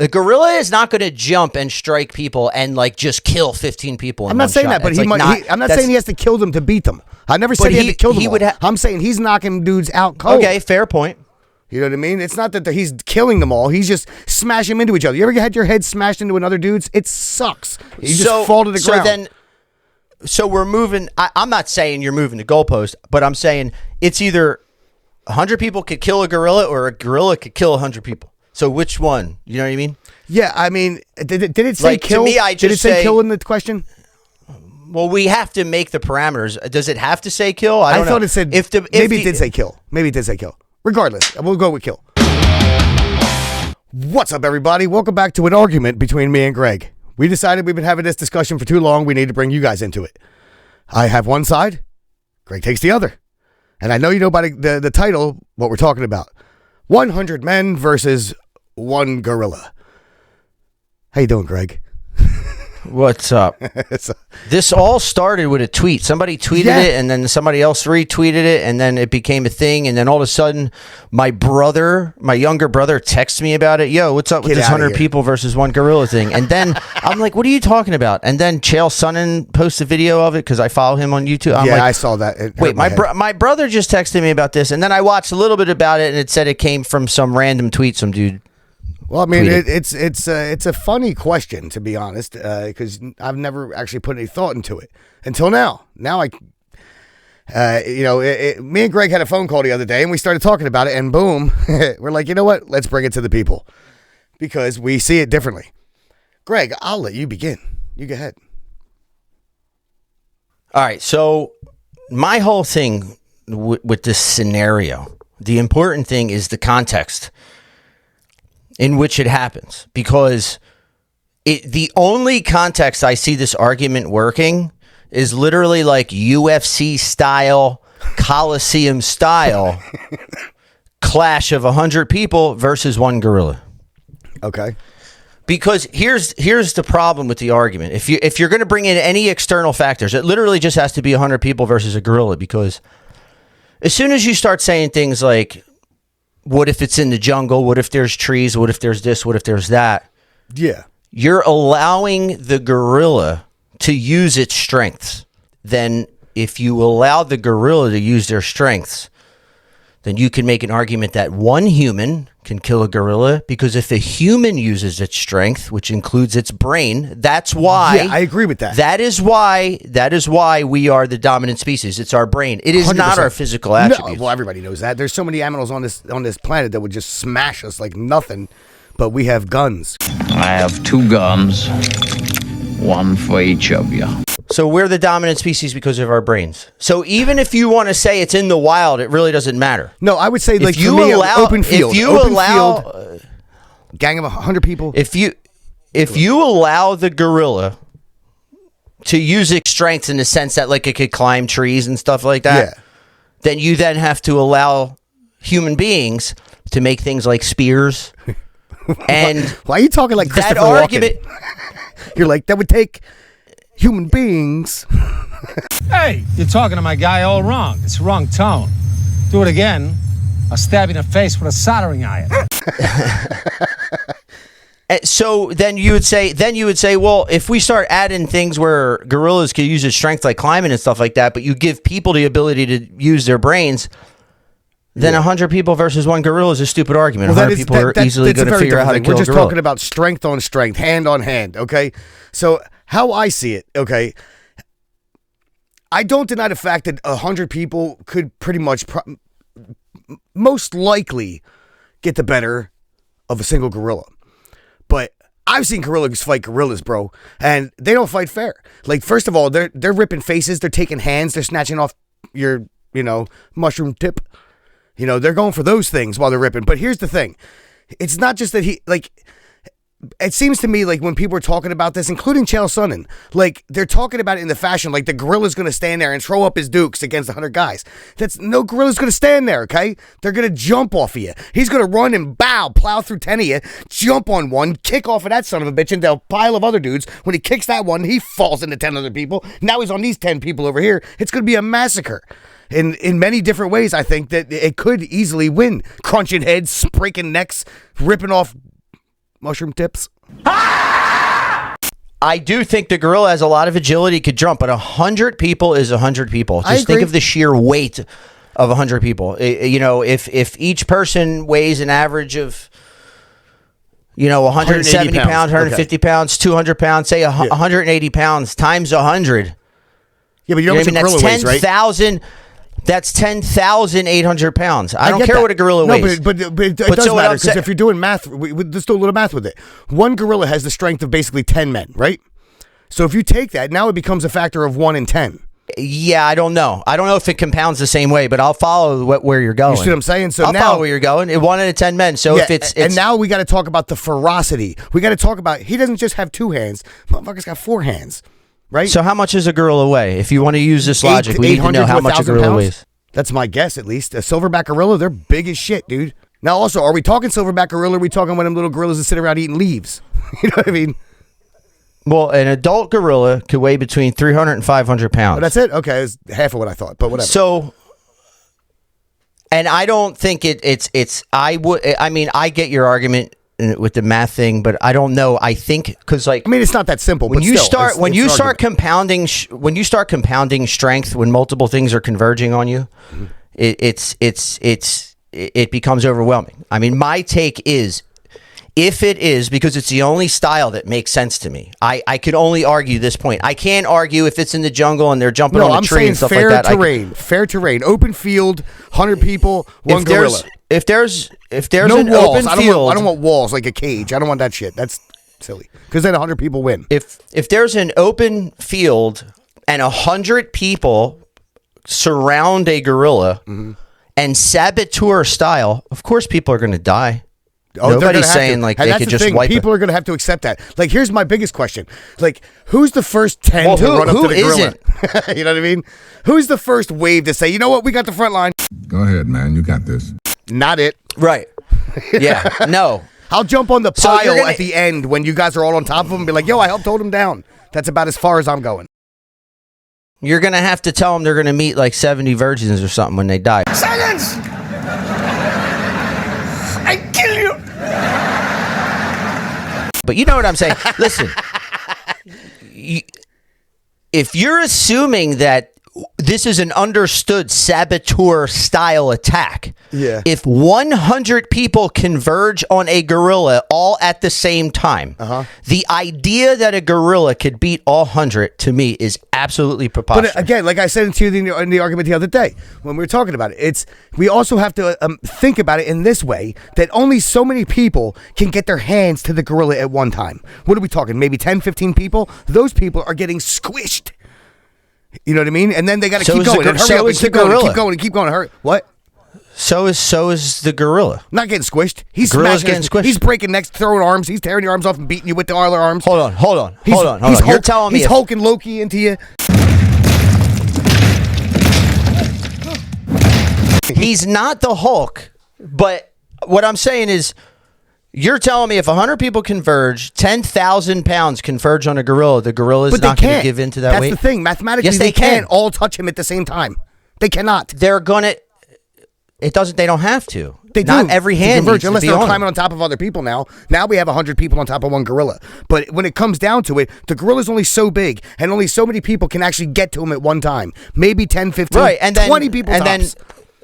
A gorilla is not going to jump and strike people and like just kill 15 people. I'm not saying that, but I'm not saying he has to kill them to beat them. I never said he had to kill them all. I'm saying he's knocking dudes out cold. Okay, fair point. You know what I mean? It's not that he's killing them all. He's just smashing them into each other. You ever had your head smashed into another dude's? It sucks. You just fall to the ground. So we're moving. I'm not saying you're moving the goalpost, but I'm saying it's either 100 people could kill a gorilla or a gorilla could kill 100 people. So which one? You know what I mean? Yeah, I mean, did it say like, kill? To me, did it say kill in the question? Well, we have to make the parameters. Does it have to say kill? I thought it said. Maybe it did say kill. Maybe it did say kill. Regardless, we'll go with kill. What's up, everybody? Welcome back to an argument between me and Greg. We decided we've been having this discussion for too long. We need to bring you guys into it. I have one side. Greg takes the other. And I know you know by the title what we're talking about. 100 men versus one gorilla. How you doing, Greg? What's up? This all started with a tweet. Somebody tweeted it, and then somebody else retweeted it, and then it became a thing. And then all of a sudden, my younger brother, texts me about it. Yo, what's up with this 100 people versus one gorilla thing? And then I'm like, what are you talking about? And then Chael Sonnen posts a video of it because I follow him on YouTube. I'm like, I saw that. Wait, my brother just texted me about this, and then I watched a little bit about it, and it said it came from some random tweet some dude. Well, I mean, it's a funny question, to be honest, because I've never actually put any thought into it until now. Now me and Greg had a phone call the other day, and we started talking about it, and boom, we're like, you know what? Let's bring it to the people because we see it differently. Greg, I'll let you begin. You go ahead. All right. So my whole thing with this scenario, the important thing is the context in which it happens, because the only context I see this argument working is literally like UFC style, Coliseum style clash of 100 people versus one gorilla. Okay. Because here's the problem with the argument. If you're going to bring in any external factors, it literally just has to be 100 people versus a gorilla, because as soon as you start saying things like, what if it's in the jungle? What if there's trees? What if there's this? What if there's that? Yeah. You're allowing the gorilla to use its strengths. Then if you allow the gorilla to use their strengths, then you can make an argument that one human can kill a gorilla, because if a human uses its strength, which includes its brain, that's why. Yeah, I agree with that. That is why we are the dominant species. It's our brain. It is 100%. Not our physical attributes. No, well, everybody knows that. There's so many animals on this planet that would just smash us like nothing, but we have guns. I have 2 guns, one for each of you. So we're the dominant species because of our brains. So even if you want to say it's in the wild, it really doesn't matter. No, I would say like if you for me, allow, open field. If you open allow, field, gang of 100 people. If you allow the gorilla to use its strengths in the sense that like it could climb trees and stuff like that, then you then have to allow human beings to make things like spears. And why are you talking like Christopher that argument? Walken? You're like, that would take human beings. Hey, you're talking to my guy all wrong. It's the wrong tone. Do it again, I'll stab you in the face with a soldering iron. So then you would say, well, if we start adding things where gorillas can use their strength like climbing and stuff like that, but you give people the ability to use their brains, then 100 people versus one gorilla is a stupid argument. 100 people are easily going to figure out how to kill a gorilla. We're just talking about strength on strength, hand on hand, okay? So how I see it, okay, I don't deny the fact that 100 people could pretty much, most likely, get the better of a single gorilla. But I've seen gorillas fight gorillas, bro, and they don't fight fair. Like, first of all, they're ripping faces, they're taking hands, they're snatching off your, mushroom tip. They're going for those things while they're ripping. But here's the thing. It's not just that it seems to me like when people are talking about this, including Chael Sonnen, like they're talking about it in the fashion like the gorilla's going to stand there and throw up his dukes against 100 guys. No gorilla's going to stand there, okay? They're going to jump off of you. He's going to run and plow through 10 of you, jump on one, kick off of that son of a bitch into a pile of other dudes. When he kicks that one, he falls into 10 other people. Now he's on these 10 people over here. It's going to be a massacre. In many different ways, I think that it could easily win. Crunching heads, breaking necks, ripping off mushroom tips. I do think the gorilla has a lot of agility, could jump, but 100 people is 100 people. Just think of the sheer weight of 100 people. If each person weighs an average of, 170 pounds, 150 pounds, 200 pounds, say 180 pounds times 100. Yeah, but you know what a gorilla weighs, right? 10,000. That's 10,800 pounds. I don't care what a gorilla weighs. But it does matter, because if you're doing math, let's do a little math with it. One gorilla has the strength of basically 10 men, right? So if you take that, now it becomes a factor of 1 in 10. Yeah, I don't know. I don't know if it compounds the same way, but I'll follow where you're going. You see what I'm saying? So I'll follow where you're going. 1 in 10 men. So if it's and now we got to talk about the ferocity. We got to talk about, he doesn't just have 2 hands. Motherfucker's got 4 hands. Right? So how much does a gorilla weigh? If you want to use this logic, we need to know how much a gorilla weighs. That's my guess, at least. A silverback gorilla, they're big as shit, dude. Now, also, are we talking silverback gorilla, or are we talking one of them little gorillas that sit around eating leaves? You know what I mean? Well, an adult gorilla could weigh between 300 and 500 pounds. Oh, that's it? Okay, it's half of what I thought, but whatever. So, and I don't think I get your argument with the math thing, but I don't know. I think because it's not that simple. When but you still, start compounding strength, when multiple things are converging on you, it becomes overwhelming. I mean, my take is, if it is, because it's the only style that makes sense to me. I could only argue this point. I can't argue if it's in the jungle and they're jumping on a tree and stuff like that. Fair terrain, open field, 100 people, one gorilla. If there's no an walls, open field, I don't want walls like a cage. I don't want that shit. That's silly. Because then 100 people win. If there's an open field and 100 people surround a gorilla and saboteur style, of course people are going to die. Nobody's saying they could just wipe it. People are going to have to accept that. Like, here's my biggest question. Like, who's the first 10 to run up to the gorilla? You know what I mean? Who's the first wave to say, you know what, we got the front line? Go ahead, man. You got this. Not it. Right. Yeah. No. I'll jump on the pile at the end when you guys are all on top of him and be like, yo, I helped hold him down. That's about as far as I'm going. You're going to have to tell them they're going to meet like 70 virgins or something when they die. Silence! I kill you! But you know what I'm saying? Listen, if you're assuming that this is an understood saboteur style attack, if 100 people converge on a gorilla all at the same time, the idea that a gorilla could beat all 100 to me is absolutely preposterous. But again, like I said to you in the argument the other day when we were talking about it, we also have to think about it in this way, that only so many people can get their hands to the gorilla at one time. What are we talking? Maybe 10, 15 people? Those people are getting squished. You know what I mean? And then they got to keep going. Hurry up and keep going and keep going. Hurry. What? So is the gorilla. Not getting squished. He's Gorilla's smashing. getting squished. He's breaking necks, throwing arms. He's tearing your arms off and beating you with the other arms. Hold on. You're telling me he's hulking Loki into you. He's not the Hulk, but what I'm saying is, you're telling me if 100 people converge, 10,000 pounds converge on a gorilla, the gorilla is not going to give in to that weight? That's the thing. Mathematically, yes, they can't all touch him at the same time. They cannot. They're going to... They don't have to. They not do. every hand converge, unless they're on climbing on top of other people now. Now we have 100 people on top of one gorilla. But when it comes down to it, the gorilla's only so big, and only so many people can actually get to him at one time. Maybe 10, 15, right, and 20 people tops.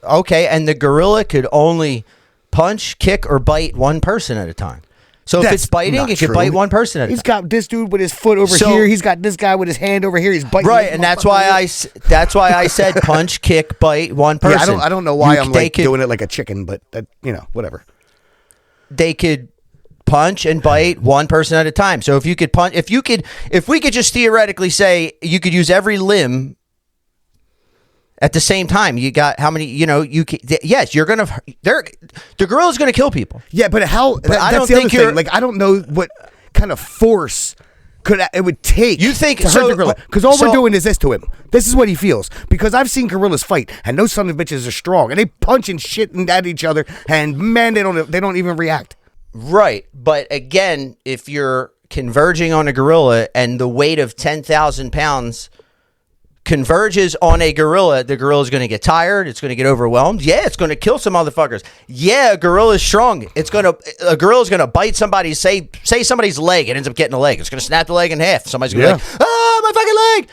Okay, and the gorilla could only punch, kick, or bite one person at a time. So if it's biting, it could bite one person at a time. He's got this dude with his foot over here. He's got this guy with his hand over here. He's biting. Right, and that's why I said punch, kick, bite one person. Yeah, I don't know why I'm doing it like a chicken, but that, whatever. They could punch and bite one person at a time. So if we could just theoretically say you could use every limb at the same time, you got how many? Yes, you're gonna. The gorilla's gonna kill people. Yeah, but how? I don't think you're like. I don't know what kind of force it would take. You think to hurt the gorilla? Because all we're doing is this to him. This is what he feels. Because I've seen gorillas fight, and those son of bitches are strong, and they punch and shit at each other, and man, they don't even react. Right, but again, if you're converging on a gorilla and the weight of 10,000 pounds converges on a gorilla, the gorilla is going to get tired. It's going to get overwhelmed. Yeah, it's going to kill some motherfuckers. Yeah, a gorilla is strong. A gorilla is going to bite somebody, say somebody's leg. It ends up getting a leg. It's going to snap the leg in half. Somebody's going to be like, oh, my fucking leg.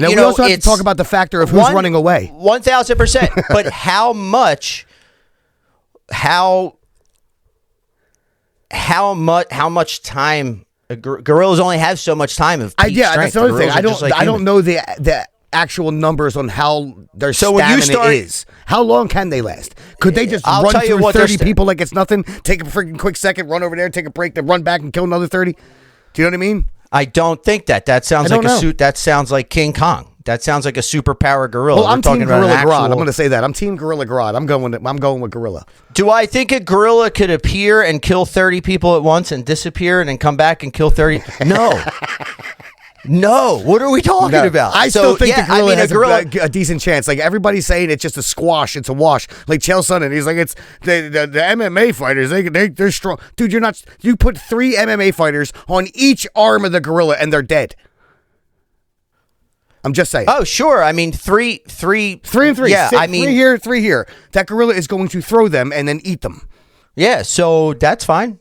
Now, we also have to talk about the factor of who's running away. 1,000%. But how much time gorillas only have so much time of peak strength. That's another thing. I don't know the actual numbers on how their stamina is. How long can they last? Could they just run through 30 people like it's nothing? Take a freaking quick second, run over there, take a break, then run back and kill another 30? Do you know what I mean? I don't think that. That sounds like a suit. That sounds like King Kong. That sounds like a superpower gorilla. Well, I'm Team Gorilla Grodd. I'm going to say that. I'm Team Gorilla Grodd. I'm going with gorilla. Do I think a gorilla could appear and kill 30 people at once and disappear and then come back and kill 30? No. No. What are we talking about? I still think the gorilla has a decent chance. Like, everybody's saying it's just a squash. It's a wash. Like Chael Sonnen, he's like, it's the MMA fighters. They're strong. Dude, you put 3 MMA fighters on each arm of the gorilla and they're dead. I'm just saying. Oh, sure. I mean, three and three. Yeah, I mean, 3 here. That gorilla is going to throw them and then eat them. Yeah, so that's fine.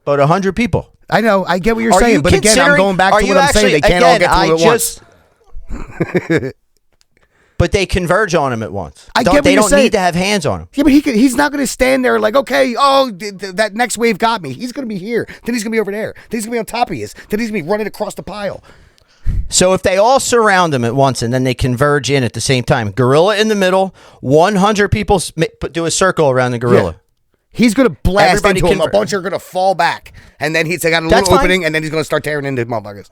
But 100 people. I know. I get what you're saying. But again, I'm going back to what I'm saying. They can't all get through at once. But they converge on him at once. They don't need to have hands on him. Yeah, but he's not going to stand there like, okay, that next wave got me. He's going to be here. Then he's going to be over there. Then he's going to be on top of his. Then he's going to be running across the pile. So if they all surround him at once and then they converge in at the same time, gorilla in the middle, 100 people do a circle around the gorilla. Yeah. He's going to blast into him. A bunch are going to fall back. And then he's got a little opening, and then he's going to start tearing into motherfuckers.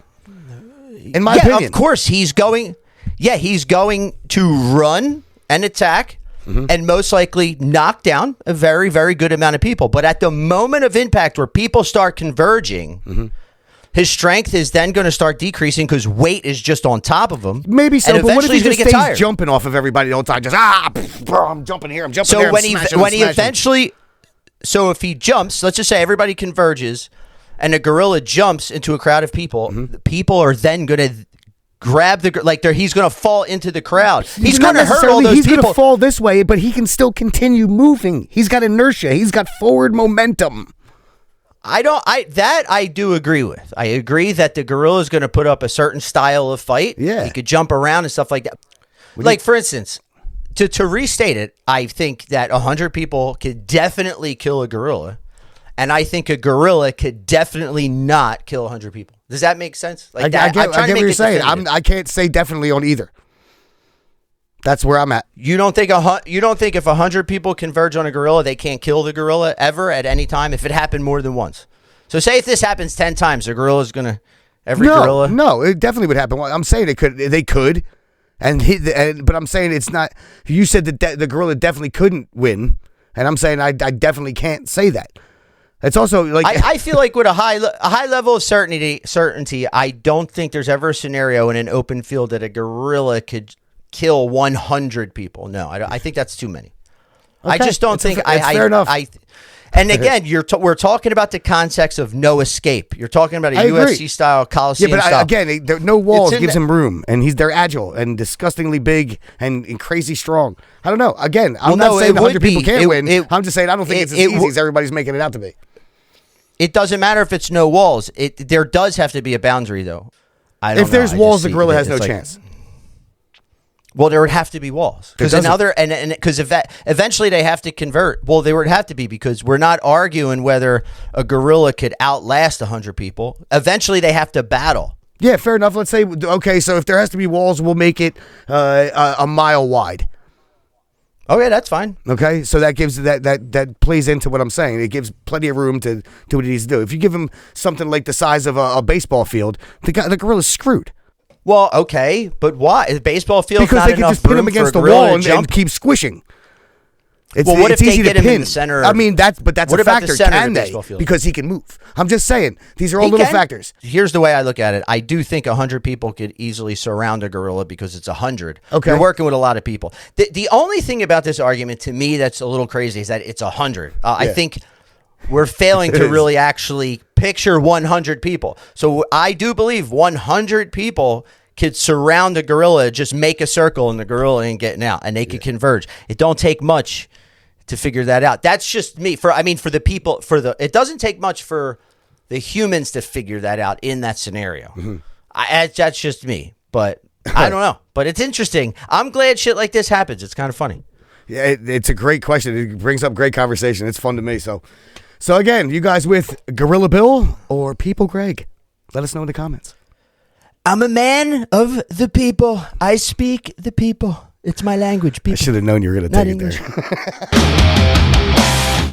In my opinion. Of course, he's going to run and attack and most likely knock down a very, very good amount of people. But at the moment of impact where people start converging, his strength is then going to start decreasing because weight is just on top of him. Maybe so, but what if he just stays jumping off of everybody the whole time? Just, I'm jumping here, I'm jumping there, So if he jumps, let's just say everybody converges and a gorilla jumps into a crowd of people, people are then going to grab he's going to fall into the crowd. He's going to hurt all those people. He's going to fall this way, but he can still continue moving. He's got inertia. He's got forward momentum. I do agree with. I agree that the gorilla is going to put up a certain style of fight. Yeah. He could jump around and stuff like that. For instance, to restate it, I think that 100 people could definitely kill a gorilla. And I think a gorilla could definitely not kill 100 people. Does that make sense? I get what you're saying. I can't say definitely on either. That's where I'm at. You don't think if 100 people converge on a gorilla, they can't kill the gorilla ever at any time if it happened more than once? So say if this happens 10 times, the gorilla is going to gorilla? No, it definitely would happen. I'm saying they could. But I'm saying it's not. You said that the gorilla definitely couldn't win. And I'm saying I definitely can't say that. It's also like I feel like with a high level of certainty, I don't think there's ever a scenario in an open field that a gorilla could kill 100 people. No, I think that's too many. Okay. I just don't think. Fair enough. And again, we're talking about the context of no escape. You're talking about a UFC style Coliseum. Yeah, but style. Again, no walls gives him room, and they're agile and disgustingly big and crazy strong. I don't know. Again, I'm not saying 100 people can't win. I'm just saying I don't think it's as easy as everybody's making it out to be. It doesn't matter if it's no walls. There does have to be a boundary, though. If there's walls, the gorilla has no chance. Well, there would have to be walls because eventually they have to convert. Well, they would have to be because we're not arguing whether a gorilla could outlast 100 people. Eventually, they have to battle. Yeah, fair enough. Let's say so. If there has to be walls, we'll make it a mile wide. Okay, that's fine. Okay, so that gives that plays into what I'm saying. It gives plenty of room to do what he needs to do. If you give him something like the size of a baseball field, the gorilla's screwed. Well, okay, but why? Is baseball field because not they can just pin him against the wall and keep squishing. What if they get him in the center? I mean, that's a factor. Can they? Because he can move. I'm just saying. These are all little factors. Here's the way I look at it. I do think 100 people could easily surround a gorilla because it's 100. Okay. You're working with a lot of people. The only thing about this argument, to me, that's a little crazy is that it's 100. I think we're failing to really actually picture 100 people. So I do believe 100 people could surround the gorilla, just make a circle, and the gorilla ain't getting out, and they could converge. It don't take much to figure that out. That's just me. For the people, it doesn't take much for the humans to figure that out in that scenario. Mm-hmm. That's just me, but I don't know. But it's interesting. I'm glad shit like this happens. It's kind of funny. Yeah, it's a great question. It brings up great conversation. It's fun to me. So again, you guys with Gorilla Bill or People Greg? Let us know in the comments. I'm a man of the people. I speak the people. It's my language. People. I should have known you were going to take it there.